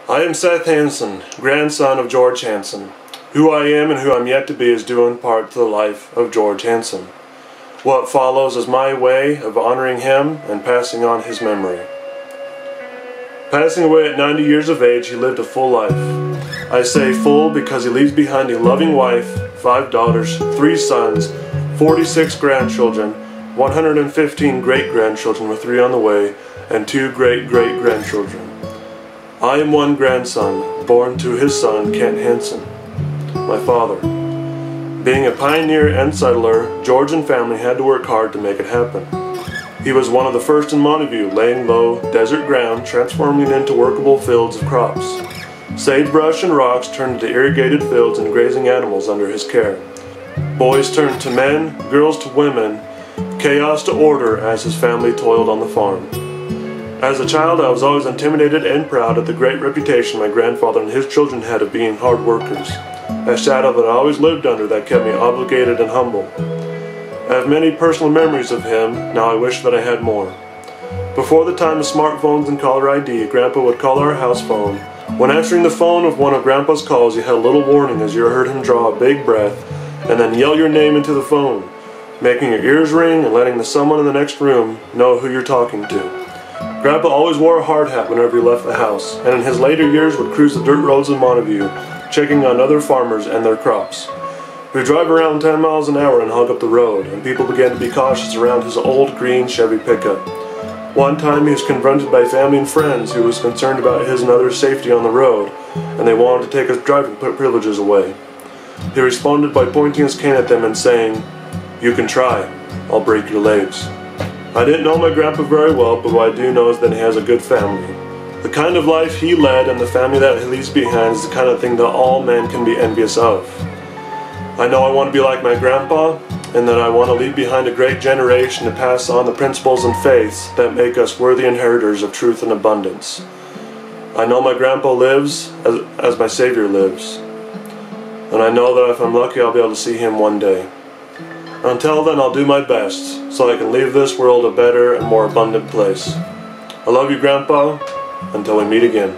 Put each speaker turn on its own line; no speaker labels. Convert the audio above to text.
I am Seth Hansen, grandson of George Hansen. Who I am and who I'm yet to be is due in part to the life of George Hansen. What follows is my way of honoring him and passing on his memory. Passing away at 90 years of age, he lived a full life. I say full because he leaves behind a loving wife, 5 daughters, 3 sons, 46 grandchildren, 115 great-grandchildren with 3 on the way, and 2 great-great-grandchildren. I am one grandson, born to his son, Kent Hansen, my father. Being a pioneer and settler, George and family had to work hard to make it happen. He was one of the first in Montague, laying low, desert ground, transforming it into workable fields of crops. Sagebrush and rocks turned into irrigated fields and grazing animals under his care. Boys turned to men, girls to women, chaos to order as his family toiled on the farm. As a child, I was always intimidated and proud of the great reputation my grandfather and his children had of being hard workers, a shadow that I always lived under that kept me obligated and humble. I have many personal memories of him, now I wish that I had more. Before the time of smartphones and caller ID, Grandpa would call our house phone. When answering the phone of one of Grandpa's calls, you had a little warning as you heard him draw a big breath and then yell your name into the phone, making your ears ring and letting someone in the next room know who you're talking to. Grandpa always wore a hard hat whenever he left the house, and in his later years would cruise the dirt roads of Montague, checking on other farmers and their crops. He would drive around 10 miles an hour and hog up the road, and people began to be cautious around his old green Chevy pickup. One time he was confronted by family and friends who was concerned about his and others' safety on the road, and they wanted to take his driving privileges away. He responded by pointing his cane at them and saying, "You can try, I'll break your legs." I didn't know my grandpa very well, but what I do know is that he has a good family. The kind of life he led and the family that he leaves behind is the kind of thing that all men can be envious of. I know I want to be like my grandpa, and that I want to leave behind a great generation to pass on the principles and faiths that make us worthy inheritors of truth and abundance. I know my grandpa lives as my Savior lives, and I know that if I'm lucky I'll be able to see him one day. Until then, I'll do my best so I can leave this world a better and more abundant place. I love you, Grandpa. Until we meet again.